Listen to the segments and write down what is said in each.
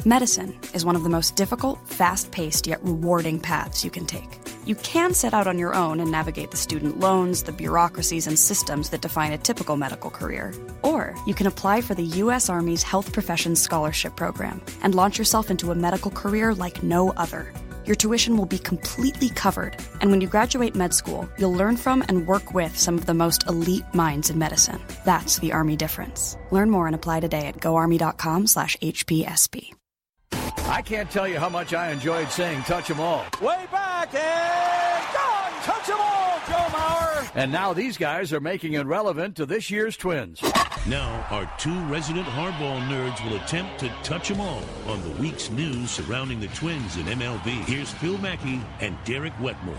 Medicine is one of the most difficult, fast-paced, yet rewarding paths you can take. You can set out on your own and navigate the student loans, the bureaucracies, and systems that define a typical medical career. Or you can apply for the U.S. Army's Health Professions Scholarship Program and launch yourself into a medical career like no other. Your tuition will be completely covered, and when you graduate med school, you'll learn from and work with some of the most elite minds in medicine. That's the Army difference. Learn more and apply today at goarmy.com/HPSB. I can't tell you how much I enjoyed saying touch 'em all. Way back and gone! Touch 'em all, Joe Mauer! And now these guys are making it relevant to this year's Twins. Now, our two resident hardball nerds will attempt to touch 'em all on the week's news surrounding the Twins in MLB. Here's Phil Mackey and Derek Wetmore.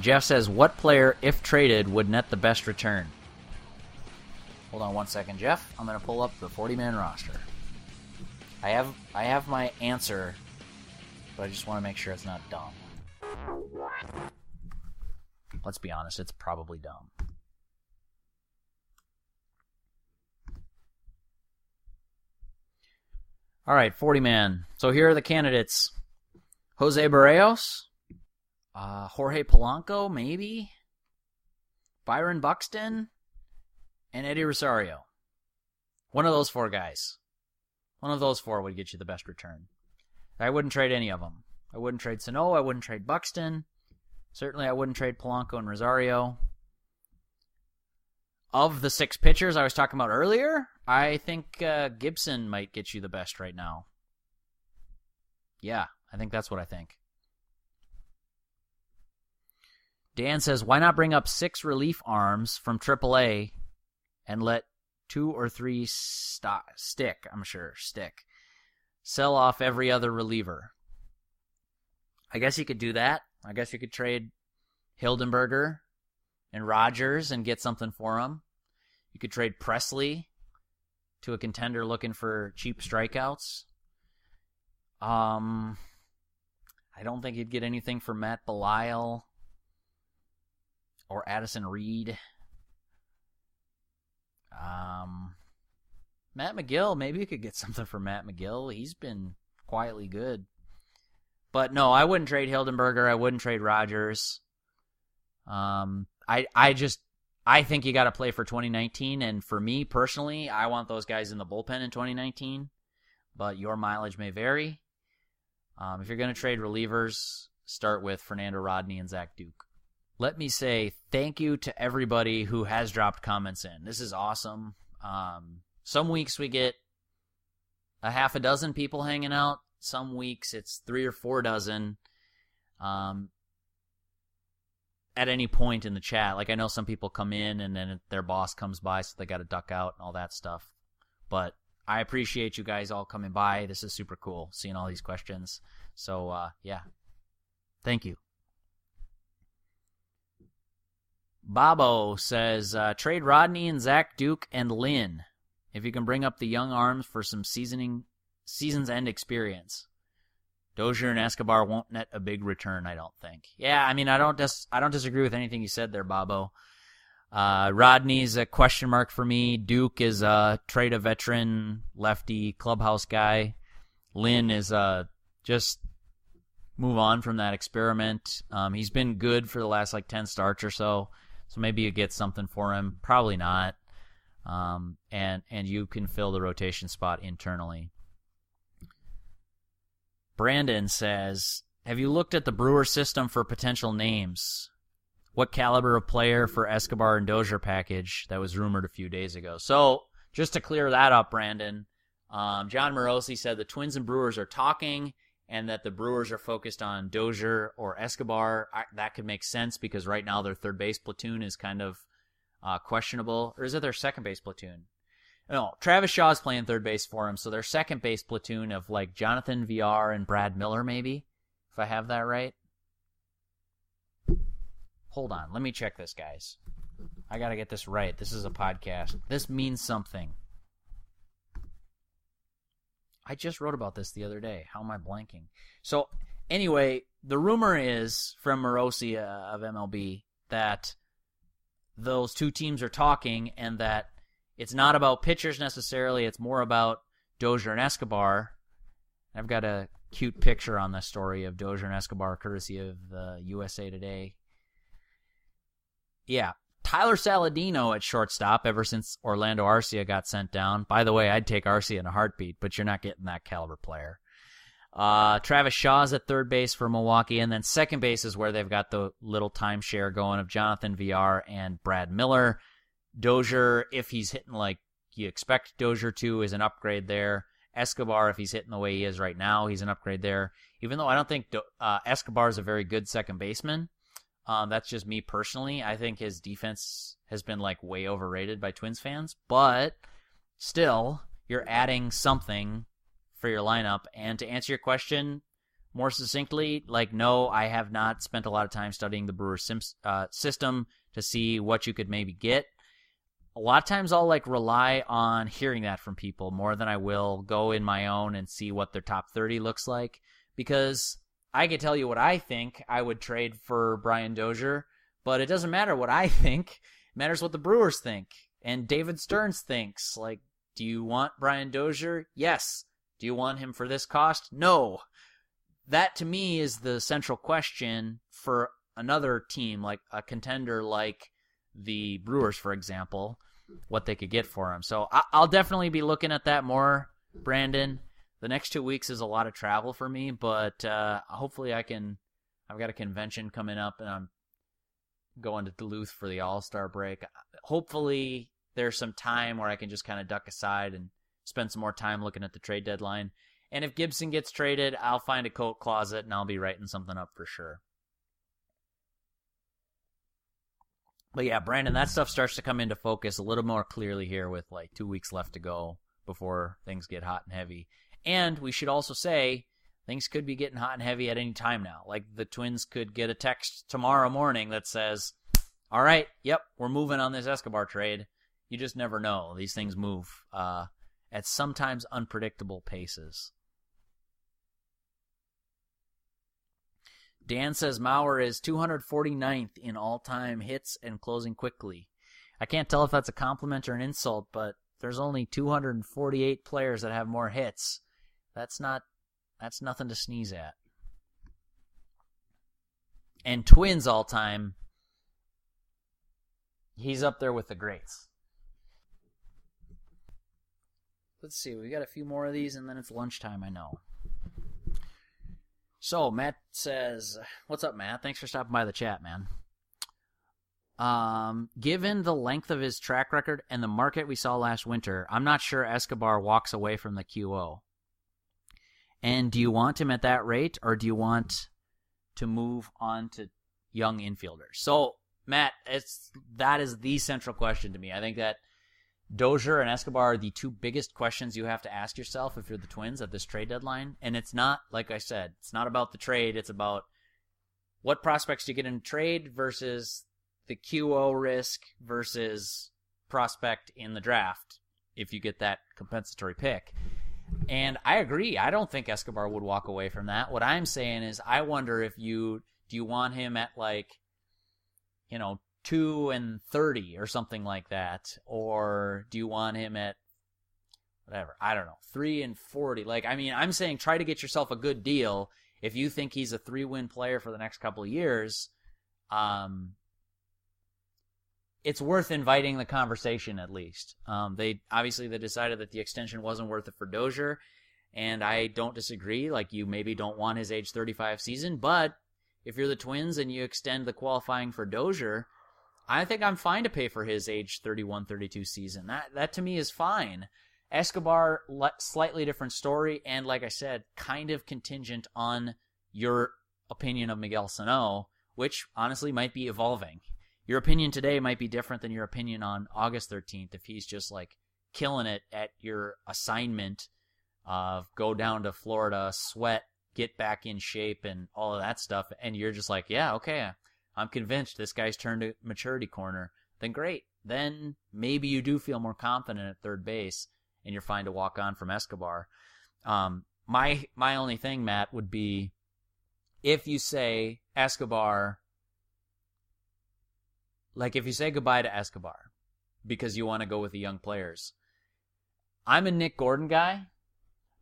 Jeff says, what player, if traded, would net the best return? Hold on one second, Jeff. I'm going to pull up the 40-man roster. I have my answer, but I just want to make sure it's not dumb. Let's be honest, it's probably dumb. All right, 40-man. So here are the candidates. Jose Barrios, Jorge Polanco, maybe, Byron Buxton, and Eddie Rosario. One of those four guys. One of those four would get you the best return. I wouldn't trade any of them. I wouldn't trade Sano. I wouldn't trade Buxton. Certainly I wouldn't trade Polanco and Rosario. Of the six pitchers I was talking about earlier, I think Gibson might get you the best right now. Yeah, I think that's what I think. Dan says, why not bring up 6 relief arms from AAA and let 2 or 3 stick. Sell off every other reliever. I guess you could do that. I guess you could trade Hildenberger and Rogers and get something for them. You could trade Presley to a contender looking for cheap strikeouts. I don't think you'd get anything for Matt Belisle or Addison Reed. Matt McGill, maybe you could get something for Matt McGill. He's been quietly good. But no, I wouldn't trade Hildenberger. I wouldn't trade Rogers. I think you got to play for 2019, and for me personally, I want those guys in the bullpen in 2019. But your mileage may vary. If you're going to trade relievers, start with Fernando Rodney and Zach Duke. Let me say thank you to everybody who has dropped comments in. This is awesome. Some weeks we get a half a dozen people hanging out. Some weeks it's 3 or 4 dozen at any point in the chat. Like I know some people come in and then their boss comes by, so they got to duck out and all that stuff. But I appreciate you guys all coming by. This is super cool, seeing all these questions. So, yeah. Thank you. Bobo says, trade Rodney and Zach Duke and Lynn if you can bring up the young arms for some season's end experience. Dozier and Escobar won't net a big return, I don't think. Yeah, I mean, I don't disagree with anything you said there, Bobo. Rodney's a question mark for me. Duke is trade a veteran lefty clubhouse guy. Lynn is just move on from that experiment. He's been good for the last 10 starts or so. So maybe you get something for him. Probably not. And you can fill the rotation spot internally. Brandon says, have you looked at the Brewer system for potential names? What caliber of player for Escobar and Dozier package that was rumored a few days ago? So just to clear that up, Brandon, John Morosi said the Twins and Brewers are talking and that the Brewers are focused on Dozier or Escobar. That could make sense because right now their third base platoon is kind of questionable. Or is it their second base platoon? No, Travis Shaw's playing third base for him, so their second base platoon of Jonathan VR and Brad Miller, maybe, if I have that right. Hold on, let me check this, guys. I gotta get this right. This is a podcast. This means something. I just wrote about this the other day. How am I blanking? So, anyway, the rumor is from Morosi of MLB that those two teams are talking and that it's not about pitchers necessarily. It's more about Dozier and Escobar. I've got a cute picture on the story of Dozier and Escobar, courtesy of USA Today. Yeah, Tyler Saladino at shortstop ever since Orlando Arcia got sent down. By the way, I'd take Arcia in a heartbeat, but you're not getting that caliber player. Travis Shaw's at third base for Milwaukee, and then second base is where they've got the little timeshare going of Jonathan Villar and Brad Miller. Dozier, if he's hitting like you expect Dozier to, is an upgrade there. Escobar, if he's hitting the way he is right now, he's an upgrade there. Even though I don't think Escobar is a very good second baseman. That's just me personally. I think his defense has been like way overrated by Twins fans. But still, you're adding something for your lineup. And to answer your question more succinctly, like, no, I have not spent a lot of time studying the Brewers system to see what you could maybe get. A lot of times I'll like rely on hearing that from people more than I will go in my own and see what their top 30 looks like, because I can tell you what I think I would trade for Brian Dozier, but it doesn't matter what I think. It matters what the Brewers think. And David Stearns thinks, like, do you want Brian Dozier? Yes. Do you want him for this cost? No. That to me is the central question for another team, like a contender like the Brewers, for example, what they could get for him. So I'll definitely be looking at that more, Brandon. The next 2 weeks is a lot of travel for me, but hopefully I've got a convention coming up, and I'm going to Duluth for the All-Star break. Hopefully there's some time where I can just kind of duck aside and spend some more time looking at the trade deadline. And if Gibson gets traded, I'll find a coat closet, and I'll be writing something up for sure. But yeah, Brandon, that stuff starts to come into focus a little more clearly here with like 2 weeks left to go before things get hot and heavy. And we should also say things could be getting hot and heavy at any time now. Like the Twins could get a text tomorrow morning that says, all right, yep, we're moving on this Escobar trade. You just never know. These things move at sometimes unpredictable paces. Dan says Mauer is 249th in all-time hits and closing quickly. I can't tell if that's a compliment or an insult, but there's only 248 players that have more hits. That's nothing to sneeze at. And Twins all-time, he's up there with the greats. Let's see, we got a few more of these, and then it's lunchtime, I know. So, Matt says, what's up, Matt? Thanks for stopping by the chat, man. Given the length of his track record and the market we saw last winter, I'm not sure Escobar walks away from the QO. And do you want him at that rate, or do you want to move on to young infielders? So, Matt, that is the central question to me. I think that Dozier and Escobar are the two biggest questions you have to ask yourself if you're the Twins at this trade deadline. And it's not, like I said, it's not about the trade. It's about what prospects do you get in trade versus the QO risk versus prospect in the draft if you get that compensatory pick. And I agree. I don't think Escobar would walk away from that. What I'm saying is I wonder if do you want him at 2 and 30 or something like that, or do you want him at whatever, I don't know, 3 and 40? I'm saying try to get yourself a good deal. If you think he's a 3-win player for the next couple of years, it's worth inviting the conversation at least. They decided that the extension wasn't worth it for Dozier, and I don't disagree. Like, you maybe don't want his age 35 season, but if you're the Twins and you extend the qualifying for Dozier, I think I'm fine to pay for his age 31, 32 season. That to me is fine. Escobar, slightly different story, and like I said, kind of contingent on your opinion of Miguel Sano, which honestly might be evolving. Your opinion today might be different than your opinion on August 13th if he's just like killing it at your assignment of go down to Florida, sweat, get back in shape, and all of that stuff, and you're just like, yeah, okay, I'm convinced this guy's turned a maturity corner. Then great. Then maybe you do feel more confident at third base, and you're fine to walk on from Escobar. My only thing, Matt, would be if you say Escobar, like if you say goodbye to Escobar because you want to go with the young players. I'm a Nick Gordon guy,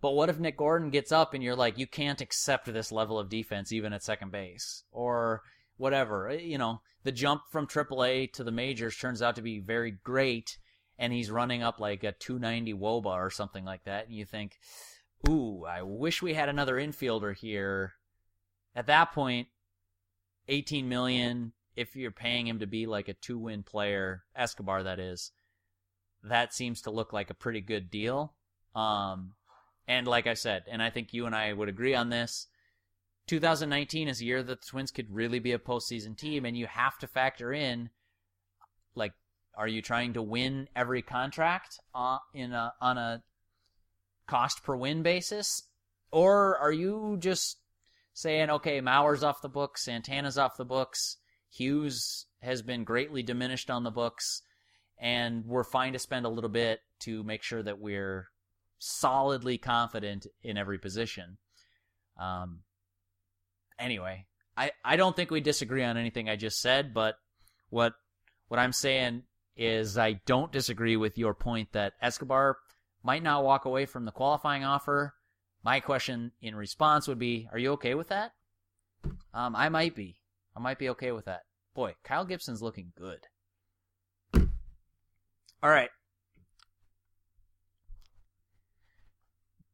But what if Nick Gordon gets up and you're like, you can't accept this level of defense even at second base? Or whatever. The jump from AAA to the majors turns out to be very great, and he's running up like a 290 WOBA or something like that, and you think, ooh, I wish we had another infielder here. At that point, $18 million, if you're paying him to be like a 2-win player, Escobar that is, that seems to look like a pretty good deal. And like I said, and I think you and I would agree on this, 2019 is a year that the Twins could really be a postseason team, and you have to factor in, like, are you trying to win every contract on a cost per win basis? Or are you just saying, okay, Mauer's off the books, Santana's off the books, Hughes has been greatly diminished on the books, and we're fine to spend a little bit to make sure that we're solidly confident in every position. Anyway, I don't think we disagree on anything I just said, but what I'm saying is I don't disagree with your point that Escobar might not walk away from the qualifying offer. My question in response would be, are you okay with that? I might be. I might be okay with that. Boy, Kyle Gibson's looking good. All right.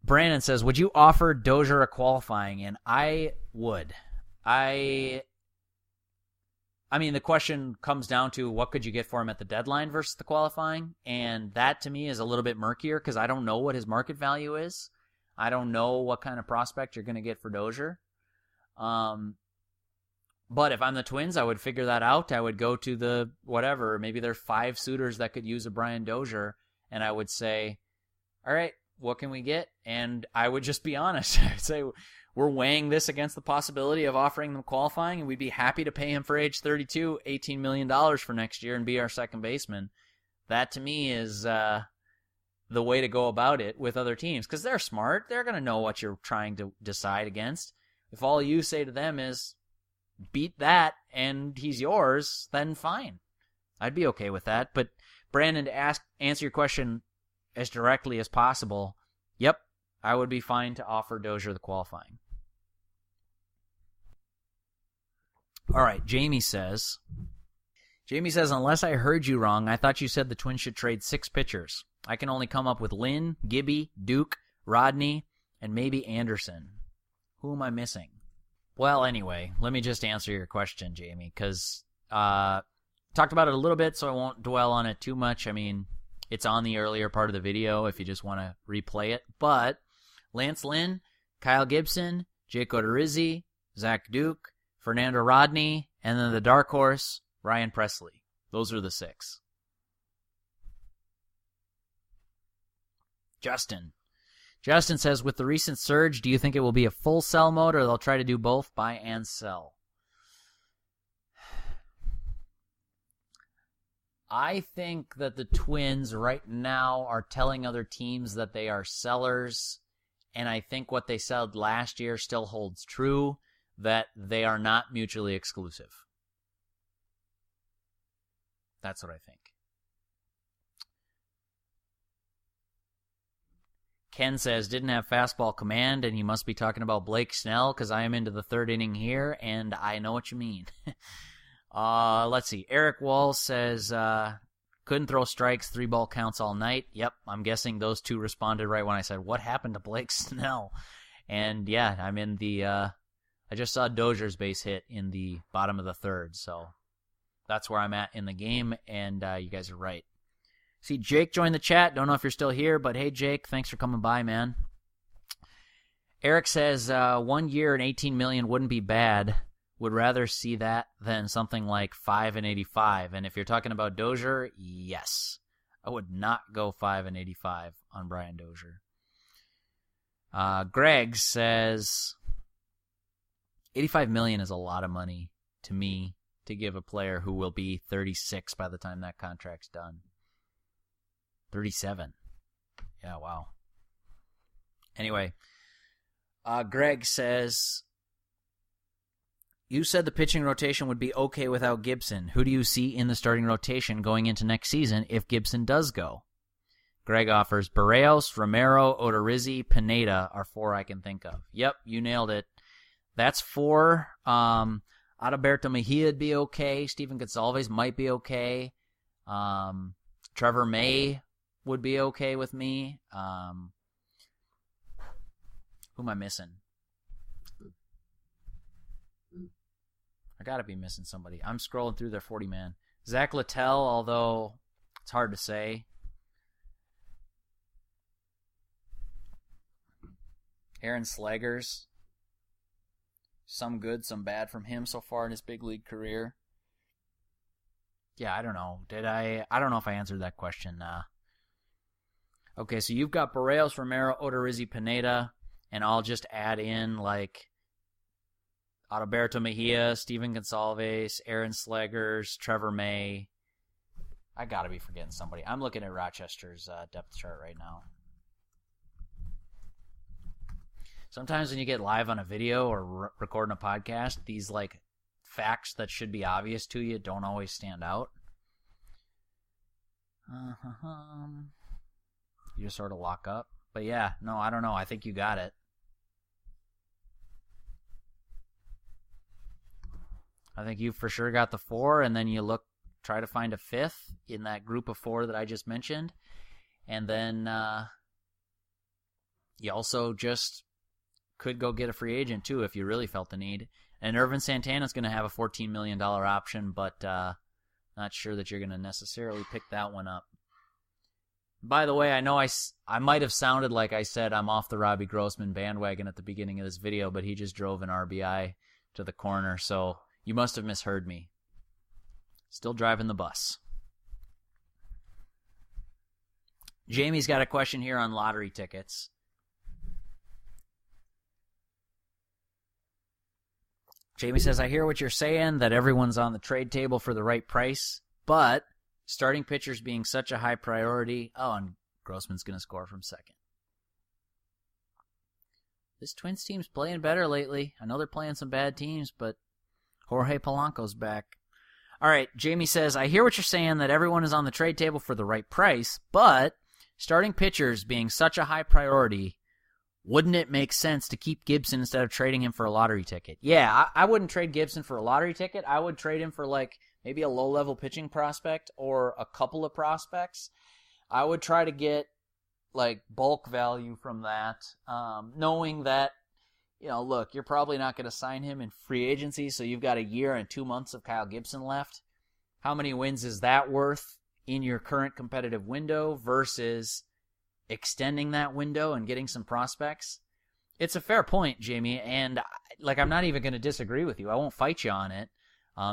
Brandon says, would you offer Dozier a qualifying? And I would. I mean, the question comes down to what could you get for him at the deadline versus the qualifying? And that, to me, is a little bit murkier because I don't know what his market value is. I don't know what kind of prospect you're going to get for Dozier. But if I'm the Twins, I would figure that out. I would go to the whatever. Maybe there are 5 suitors that could use a Brian Dozier. And I would say, all right, what can we get? And I would just be honest. I would say, we're weighing this against the possibility of offering them qualifying, and we'd be happy to pay him for age 32, $18 million for next year and be our second baseman. That, to me, is the way to go about it with other teams, because they're smart. They're going to know what you're trying to decide against. If all you say to them is, beat that, and he's yours, then fine. I'd be okay with that. But, Brandon, to answer your question as directly as possible, yep, I would be fine to offer Dozier the qualifying. All right, Jamie says, unless I heard you wrong, I thought you said the Twins should trade 6 pitchers. I can only come up with Lynn, Gibby, Duke, Rodney, and maybe Anderson. Who am I missing? Well, anyway, let me just answer your question, Jamie, because talked about it a little bit, so I won't dwell on it too much. I mean, it's on the earlier part of the video if you just want to replay it. But Lance Lynn, Kyle Gibson, Jake Odorizzi, Zach Duke, Fernando Rodney, and then the dark horse, Ryan Presley. Those are the 6. Justin says, with the recent surge, do you think it will be a full sell mode, or they'll try to do both, buy and sell? I think that the Twins right now are telling other teams that they are sellers, and I think what they said last year still holds true, that they are not mutually exclusive. That's what I think. Ken says, didn't have fastball command, and he must be talking about Blake Snell, because I am into the 3rd inning here, and I know what you mean. Let's see. Eric Wall says, couldn't throw strikes, 3-ball counts all night. Yep, I'm guessing those 2 responded right when I said, what happened to Blake Snell? And yeah, I'm in the, I just saw Dozier's base hit in the bottom of the 3rd, so that's where I'm at in the game, and you guys are right. See, Jake joined the chat. Don't know if you're still here, but hey, Jake, thanks for coming by, man. Eric says, 1 year and $18 million wouldn't be bad. Would rather see that than something like 5 and 85. And if you're talking about Dozier, yes. I would not go 5 and 85 on Brian Dozier. Greg says, $85 million is a lot of money to me to give a player who will be 36 by the time that contract's done. 37. Yeah, wow. Anyway, Greg says, you said the pitching rotation would be okay without Gibson. Who do you see in the starting rotation going into next season if Gibson does go? Greg offers Barrios, Romero, Odorizzi, Pineda are 4 I can think of. Yep, you nailed it. That's 4. Adalberto Mejia'd be okay. Steven Gonsalves might be okay. Trevor May would be okay with me. Who am I missing? I gotta be missing somebody. I'm scrolling through their 40-man. Zach Littell, although it's hard to say. Aaron Slaggers. Some good, some bad from him so far in his big league career. Yeah, I don't know. I don't know if I answered that question. Okay, so you've got Barrios, Romero, Odorizzi, Pineda, and I'll just add in like Adalberto Mejia, Steven Gonsalves, Aaron Slaggers, Trevor May. I gotta be forgetting somebody. I'm looking at Rochester's depth chart right now. Sometimes when you get live on a video or recording a podcast, these like facts that should be obvious to you don't always stand out. You just sort of lock up. But yeah, no, I don't know. I think you got it. I think you for sure got the 4, and then you try to find a 5th in that group of 4 that I just mentioned. And then you also just could go get a free agent, too, if you really felt the need. And Irvin Santana's going to have a $14 million option, but not sure that you're going to necessarily pick that one up. By the way, I know I might have sounded like I said I'm off the Robbie Grossman bandwagon at the beginning of this video, but he just drove an RBI to the corner, so you must have misheard me. Still driving the bus. Jamie's got a question here on lottery tickets. Jamie says, I hear what you're saying, that everyone's on the trade table for the right price, but starting pitchers being such a high priority. Oh, and Grossman's going to score from second. This Twins team's playing better lately. I know they're playing some bad teams, but Jorge Polanco's back. All right, Jamie says, I hear what you're saying, that everyone is on the trade table for the right price, but starting pitchers being such a high priority, wouldn't it make sense to keep Gibson instead of trading him for a lottery ticket? Yeah, I wouldn't trade Gibson for a lottery ticket. I would trade him for like maybe a low-level pitching prospect or a couple of prospects. I would try to get like bulk value from that, knowing that, you know, look, you're probably not going to sign him in free agency, so you've got a year and 2 months of Kyle Gibson left. How many wins is that worth in your current competitive window versus extending that window and getting some prospects? It's a fair point, Jamie, and like I'm not even going to disagree with you. I won't fight you on it.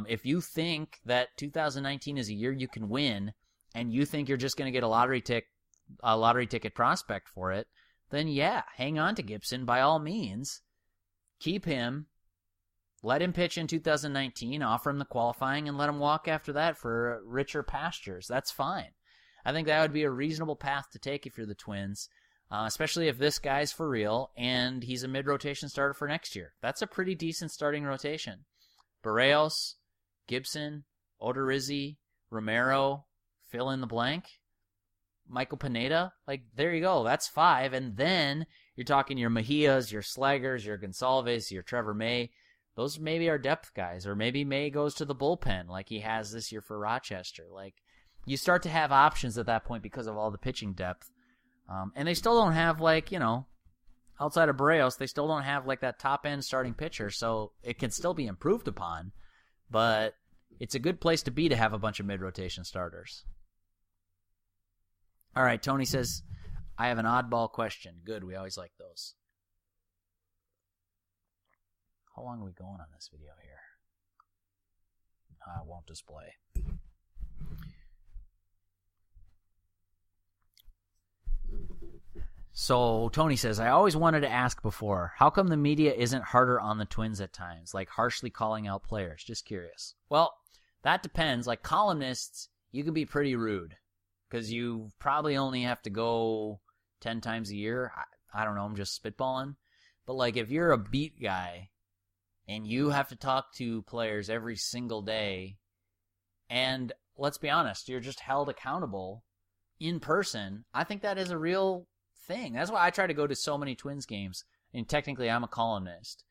If you think that 2019 is a year you can win, and you think you're just going to get a lottery ticket prospect for it, then yeah, hang on to Gibson by all means. Keep him, let him pitch in 2019, offer him the qualifying, and let him walk after that for richer pastures. That's fine. I think that would be a reasonable path to take if you're the Twins, especially if this guy's for real and he's a mid-rotation starter for next year. That's a pretty decent starting rotation. Barrios, Gibson, Odorizzi, Romero, fill in the blank. Michael Pineda, like, there you go. That's 5. And then you're talking your Mejias, your Slaggers, your Gonsalves, your Trevor May. Those maybe are depth guys. Or maybe May goes to the bullpen like he has this year for Rochester. Like, you start to have options at that point because of all the pitching depth. And they still don't have, like, you know, outside of Barrios, they still don't have, like, that top-end starting pitcher. So it can still be improved upon. But it's a good place to be to have a bunch of mid-rotation starters. All right, Tony says, I have an oddball question. Good, we always like those. How long are we going on this video here? I won't display. So Tony says, I always wanted to ask before, how come the media isn't harder on the Twins at times, like harshly calling out players? Just curious. Well, that depends. Like columnists, you can be pretty rude because you probably only have to go 10 times a year. I don't know, I'm just spitballing. But like if you're a beat guy and you have to talk to players every single day, and let's be honest, you're just held accountable, in person, I think that is a real thing. That's why I try to go to so many Twins games. And technically, I'm a columnist.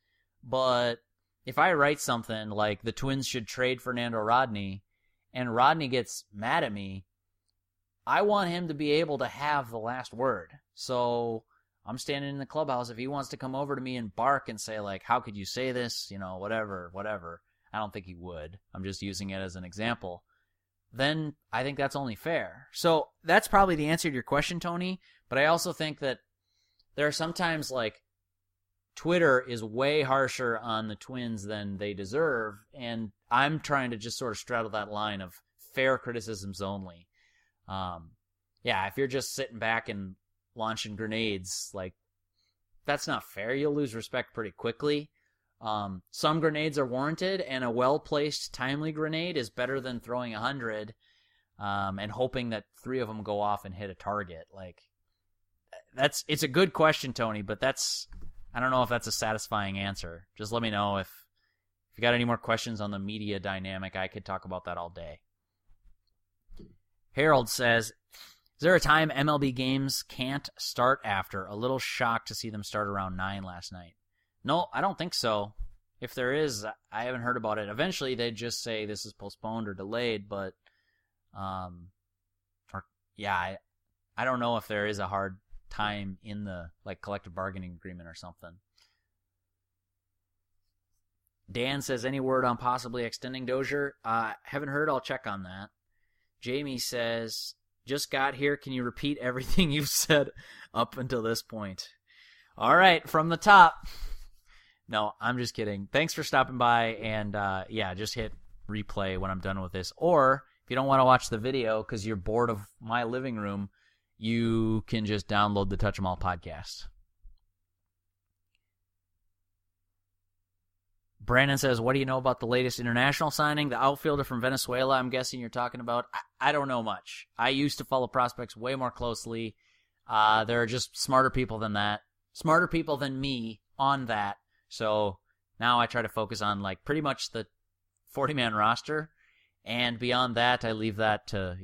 But if I write something like the Twins should trade Fernando Rodney, and Rodney gets mad at me, I want him to be able to have the last word. So I'm standing in the clubhouse. If he wants to come over to me and bark and say, like, how could you say this? Whatever. I don't think he would. I'm just using it as an example. Then I think that's only fair. So that's probably the answer to your question, Tony. But I also think that there are sometimes, like, Twitter is way harsher on the Twins than they deserve, and I'm trying to just sort of straddle that line of fair criticisms only. If you're just sitting back and launching grenades, like, that's not fair. You'll lose respect pretty quickly. Some grenades are warranted, and a well-placed, timely grenade is better than throwing 100 and hoping that 3 of them go off and hit a target. Like, it's a good question, Tony, but I don't know if that's a satisfying answer. Just let me know if you got any more questions on the media dynamic. I could talk about that all day. Harold says, is there a time MLB games can't start after? A little shocked to see them start around 9 last night. No, I don't think so. If there is, I haven't heard about it. Eventually, they'd just say this is postponed or delayed, but I don't know if there is a hard time in the collective bargaining agreement or something. Dan says, any word on possibly extending Dozier? Haven't heard. I'll check on that. Jamie says, just got here. Can you repeat everything you've said up until this point? All right, from the top. No, I'm just kidding. Thanks for stopping by, and just hit replay when I'm done with this. Or if you don't want to watch the video because you're bored of my living room, you can just download the Touch 'Em All podcast. Brandon says, what do you know about the latest international signing? The outfielder from Venezuela, I'm guessing you're talking about. I don't know much. I used to follow prospects way more closely. There are just smarter people than that. Smarter people than me on that. So now I try to focus on pretty much the 40-man roster. And beyond that, I leave that to,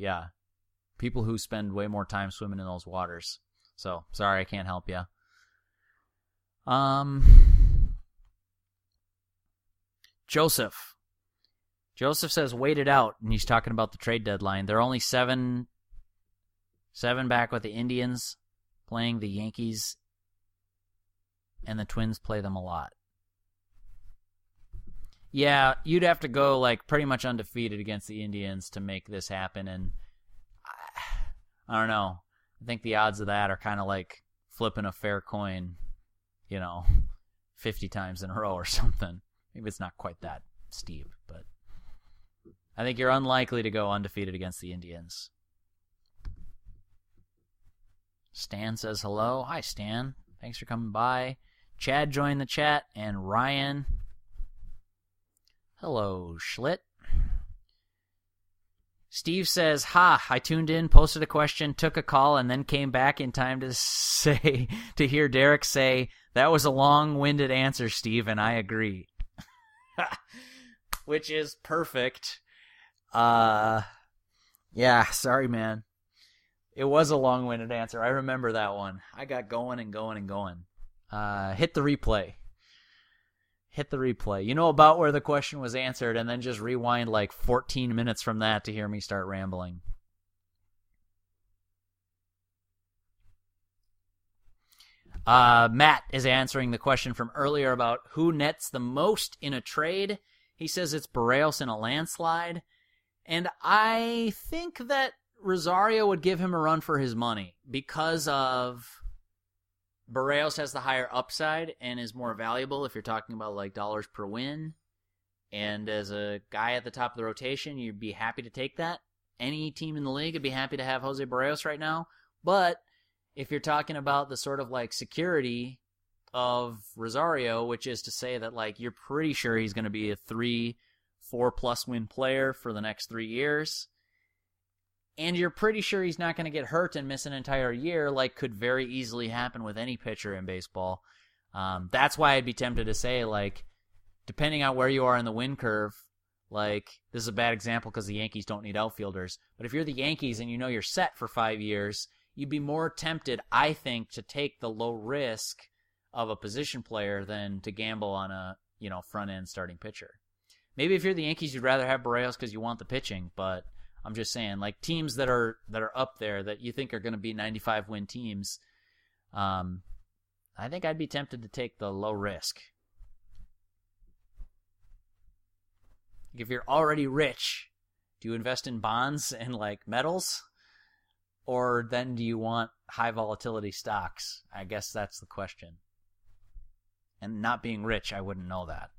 people who spend way more time swimming in those waters. So, sorry, I can't help you. Joseph says, wait it out, and he's talking about the trade deadline. There are only seven back with the Indians playing the Yankees, and the Twins play them a lot. Yeah, you'd have to go pretty much undefeated against the Indians to make this happen, and I don't know. I think the odds of that are kind of like flipping a fair coin, 50 times in a row or something. Maybe it's not quite that steep, but I think you're unlikely to go undefeated against the Indians. Stan says hello. Hi, Stan. Thanks for coming by. Chad joined the chat, and Ryan. Hello, Schlitt. Steve says, I tuned in, posted a question, took a call, and then came back in time to hear Derek say, that was a long-winded answer, Steve, and I agree. Which is perfect. Sorry, man. It was a long-winded answer. I remember that one. I got going and going and going. Hit the replay. You know about where the question was answered, and then just rewind 14 minutes from that to hear me start rambling. Matt is answering the question from earlier about who nets the most in a trade. He says it's Barrios in a landslide. And I think that Rosario would give him a run for his money because of Barrios has the higher upside and is more valuable if you're talking about dollars per win. And as a guy at the top of the rotation, you'd be happy to take that. Any team in the league would be happy to have Jose Barrios right now. But if you're talking about the sort of security of Rosario, which is to say that you're pretty sure he's going to be a 3-4+ win player for the next 3 years, and you're pretty sure he's not going to get hurt and miss an entire year, could very easily happen with any pitcher in baseball. That's why I'd be tempted to say, depending on where you are in the win curve, Like, this is a bad example because the Yankees don't need outfielders. But if you're the Yankees and you know you're set for 5 years, you'd be more tempted, I think, to take the low risk of a position player than to gamble on a, front-end starting pitcher. Maybe if you're the Yankees, you'd rather have Barrios because you want the pitching, but I'm just saying, like, teams that are up there that you think are going to be 95-win teams, I think I'd be tempted to take the low risk. If you're already rich, do you invest in bonds and, like, metals? Or then do you want high volatility stocks? I guess that's the question. And not being rich, I wouldn't know that.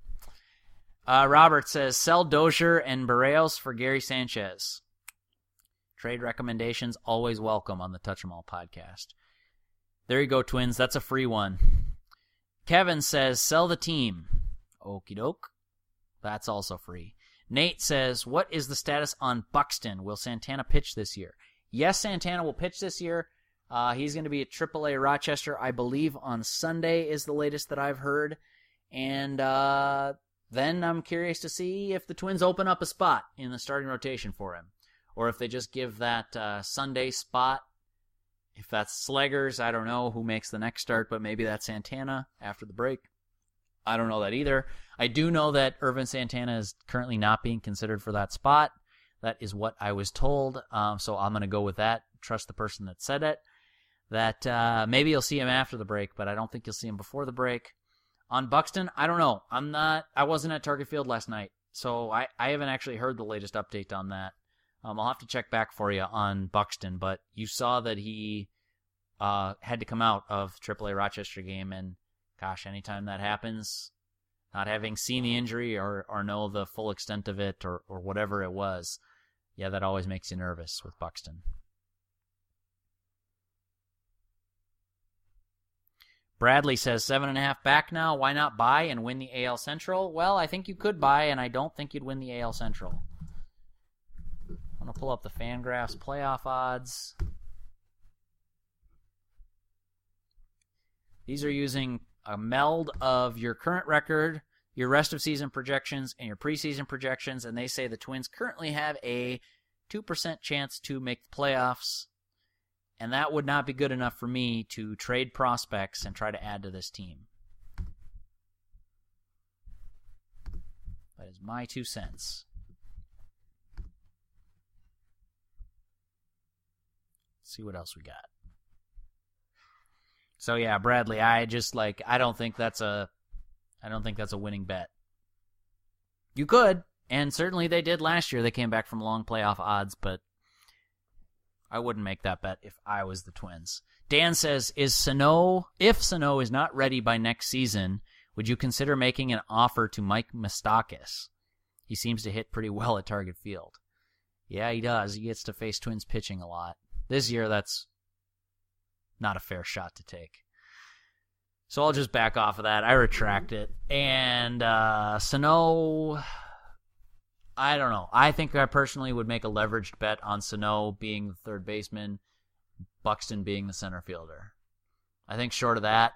Robert says, sell Dozier and Barrios for Gary Sanchez. Trade recommendations always welcome on the Touch 'Em All podcast. There you go, Twins. That's a free one. Kevin says, sell the team. Okie doke. That's also free. Nate says, what is the status on Buxton? Will Santana pitch this year? Yes, Santana will pitch this year. He's going to be at AAA Rochester, I believe, on Sunday is the latest that I've heard. And then I'm curious to see if the Twins open up a spot in the starting rotation for him. Or if they just give that Sunday spot. If that's Sleggers, I don't know who makes the next start, but maybe that's Santana after the break. I don't know that either. I do know that Irvin Santana is currently not being considered for that spot. That is what I was told, so I'm going to go with that. Trust the person that said it. That maybe you'll see him after the break, but I don't think you'll see him before the break. On Buxton, I don't know. I wasn't at Target Field last night, so I haven't actually heard the latest update on that. I'll have to check back for you on Buxton, but you saw that he had to come out of AAA Rochester game, and gosh, anytime that happens, not having seen the injury or know the full extent of it or whatever it was, yeah, that always makes you nervous with Buxton. Bradley says 7.5 back now. Why not buy and win the AL Central? Well, I think you could buy, and I don't think you'd win the AL Central. I'm going to pull up the Fangraphs playoff odds. These are using a meld of your current record, your rest of season projections, and your preseason projections, and they say the Twins currently have a 2% chance to make the playoffs, and that would not be good enough for me to trade prospects and try to add to this team. That is my 2 cents. Let's see what else we got. So yeah, Bradley, I don't think that's a winning bet. You could, and certainly they did last year. They came back from long playoff odds, but I wouldn't make that bet if I was the Twins. Dan says, if Sano is not ready by next season, would you consider making an offer to Mike Moustakas? He seems to hit pretty well at Target Field. Yeah, he does. He gets to face Twins pitching a lot. This year, that's not a fair shot to take. So I'll just back off of that. I retract it. And Sano, I don't know. I think I personally would make a leveraged bet on Sano being the third baseman, Buxton being the center fielder. I think short of that,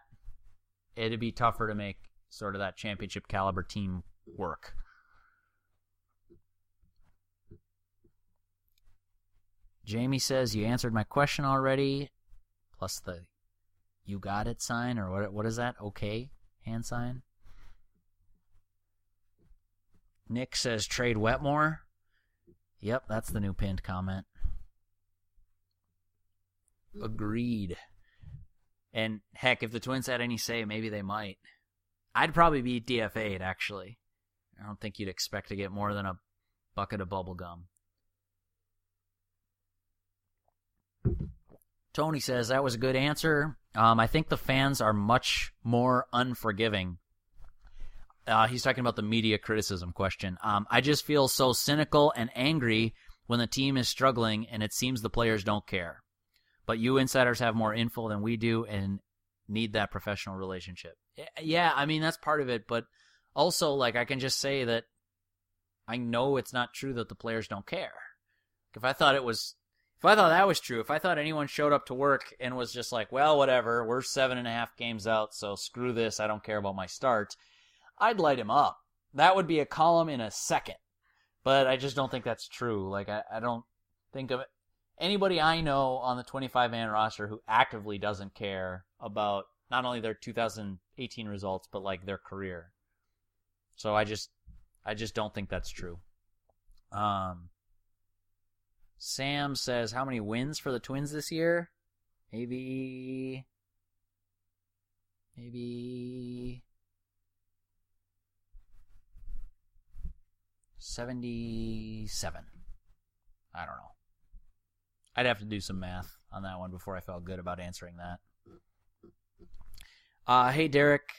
it'd be tougher to make sort of that championship caliber team work. Jamie says, you answered my question already, plus the you got it sign, or what is that? Okay hand sign. Nick says, trade Wetmore. Yep, that's the new pinned comment. Agreed. And heck, if the Twins had any say, maybe they might. I'd probably be DFA'd, actually. I don't think you'd expect to get more than a bucket of bubble gum. Tony says, that was a good answer. I think the fans are much more unforgiving. He's talking about the media criticism question. I just feel so cynical and angry when the team is struggling and it seems the players don't care. But you insiders have more info than we do and need that professional relationship. Yeah, I mean, that's part of it. But also, like, I can just say that I know it's not true that the players don't care. If I thought that was true, if I thought anyone showed up to work and was just like, well, whatever, we're 7.5 games out, so screw this, I don't care about my start, I'd light him up. That would be a column in a second. But I just don't think that's true. Like, I don't think of anybody I know on the 25-man roster who actively doesn't care about not only their 2018 results, but, like, their career. So I just don't think that's true. Sam says, how many wins for the Twins this year? Maybe 77. I don't know. I'd have to do some math on that one before I felt good about answering that. Hey, Derek,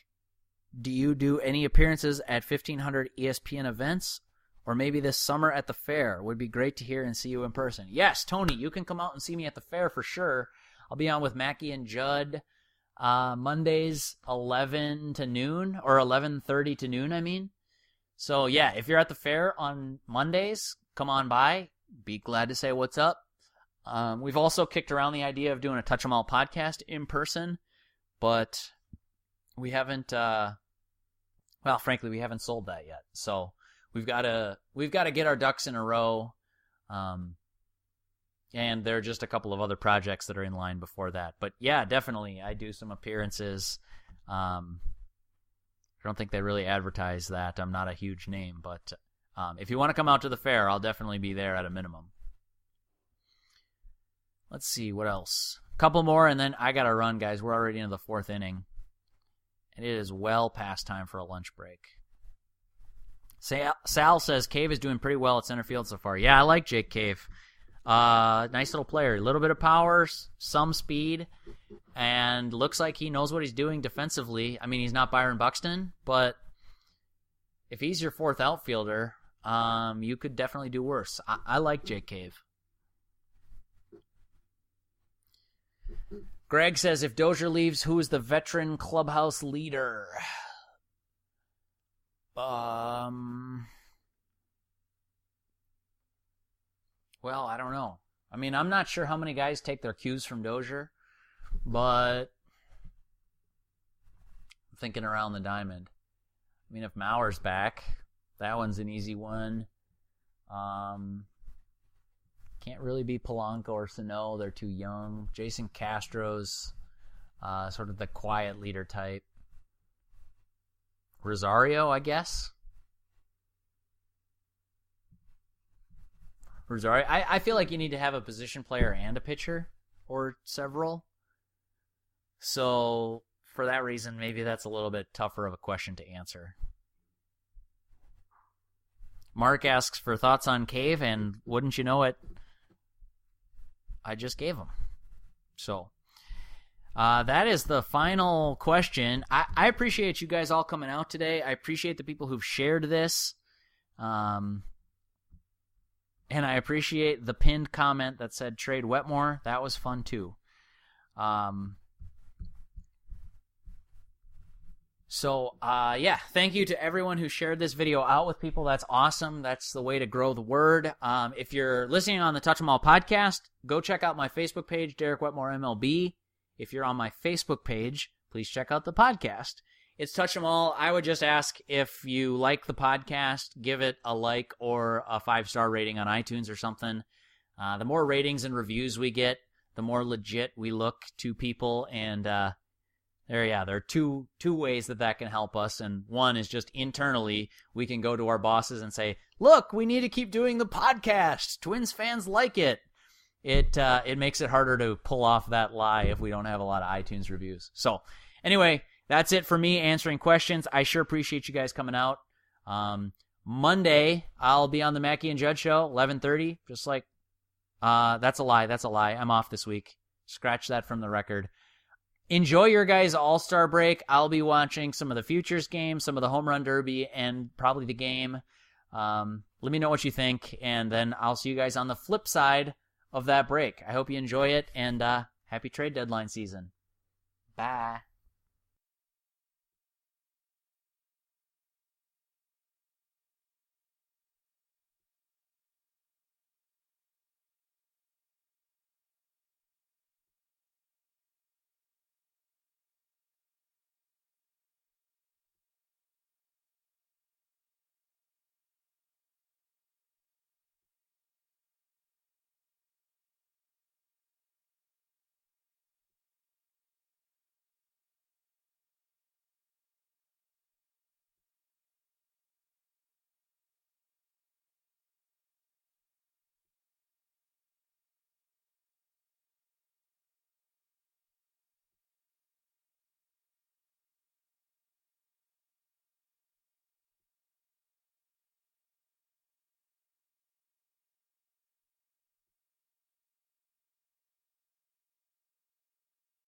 do you do any appearances at 1500 ESPN events? Or maybe this summer at the fair? Would be great to hear and see you in person. Yes, Tony, you can come out and see me at the fair for sure. I'll be on with Mackie and Judd Mondays 11 to noon, or 11:30 to noon, I mean. So, yeah, if you're at the fair on Mondays, come on by. Be glad to say what's up. We've also kicked around the idea of doing a Touch 'em All podcast in person, but we haven't, frankly, we haven't sold that yet. So we've got to get our ducks in a row. And there are just a couple of other projects that are in line before that. But yeah, definitely, I do some appearances. I don't think they really advertise that. I'm not a huge name, but if you want to come out to the fair, I'll definitely be there at a minimum. Let's see, what else? A couple more, and then I got to run, guys. We're already into the fourth inning. And it is well past time for a lunch break. Sal says, Cave is doing pretty well at center field so far. Yeah, I like Jake Cave. Nice little player. A little bit of power, some speed, and looks like he knows what he's doing defensively. I mean, he's not Byron Buxton, but if he's your fourth outfielder, you could definitely do worse. I like Jake Cave. Greg says, if Dozier leaves, who is the veteran clubhouse leader? Well, I don't know. I mean, I'm not sure how many guys take their cues from Dozier, but I'm thinking around the diamond. I mean, if Mauer's back, that one's an easy one. Can't really be Polanco or Sano. They're too young. Jason Castro's sort of the quiet leader type. Rosario, I guess. Rosario. I feel like you need to have a position player and a pitcher, or several. So, for that reason, maybe that's a little bit tougher of a question to answer. Mark asks for thoughts on Cave, and wouldn't you know it, I just gave them. So, that is the final question. I appreciate you guys all coming out today. I appreciate the people who've shared this. And I appreciate the pinned comment that said trade Wetmore. That was fun too. Thank you to everyone who shared this video out with people. That's awesome. That's the way to grow the word. If you're listening on the Touch 'em All podcast, go check out my Facebook page, Derek Wetmore MLB. If you're on my Facebook page, please check out the podcast. It's Touch 'em All. I would just ask if you like the podcast, give it a like or a 5-star rating on iTunes or something. The more ratings and reviews we get, the more legit we look to people. And there are two ways that can help us. And one is just internally, we can go to our bosses and say, look, we need to keep doing the podcast. Twins fans like it. It makes it harder to pull off that lie if we don't have a lot of iTunes reviews. So anyway, that's it for me answering questions. I sure appreciate you guys coming out. Monday, I'll be on the Mackie and Judd show, 11:30. Just like, that's a lie. I'm off this week. Scratch that from the record. Enjoy your guys' All-Star break. I'll be watching some of the Futures games, some of the Home Run Derby, and probably the game. Let me know what you think, and then I'll see you guys on the flip side of that break. I hope you enjoy it, and happy trade deadline season. Bye.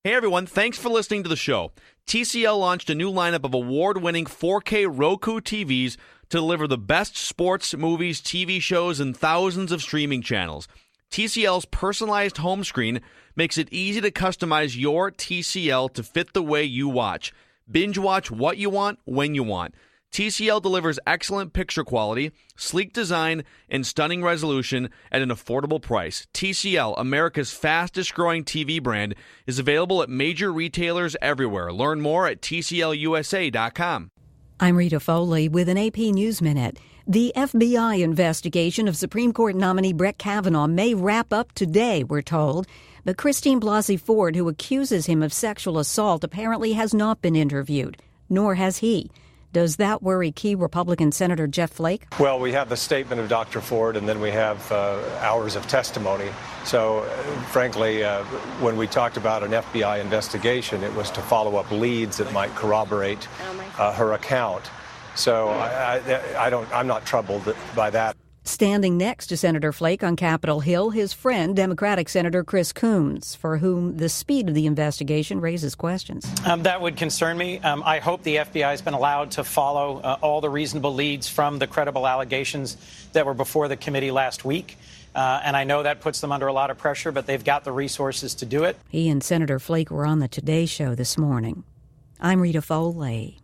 Hey everyone, thanks for listening to the show. TCL launched a new lineup of award-winning 4K Roku TVs to deliver the best sports, movies, TV shows, and thousands of streaming channels. TCL's personalized home screen makes it easy to customize your TCL to fit the way you watch. Binge watch what you want, when you want. TCL delivers excellent picture quality, sleek design, and stunning resolution at an affordable price. TCL, America's fastest-growing TV brand, is available at major retailers everywhere. Learn more at TCLUSA.com. I'm Rita Foley with an AP News Minute. The FBI investigation of Supreme Court nominee Brett Kavanaugh may wrap up today, we're told. But Christine Blasey Ford, who accuses him of sexual assault, apparently has not been interviewed, nor has he. Does that worry key Republican Senator Jeff Flake? Well, we have the statement of Dr. Ford, and then we have hours of testimony. So, frankly, when we talked about an FBI investigation, it was to follow up leads that might corroborate her account. So I'm not troubled by that. Standing next to Senator Flake on Capitol Hill, his friend, Democratic Senator Chris Coons, for whom the speed of the investigation raises questions. That would concern me. I hope the FBI has been allowed to follow all the reasonable leads from the credible allegations that were before the committee last week. And I know that puts them under a lot of pressure, but they've got the resources to do it. He and Senator Flake were on the Today Show this morning. I'm Rita Foley.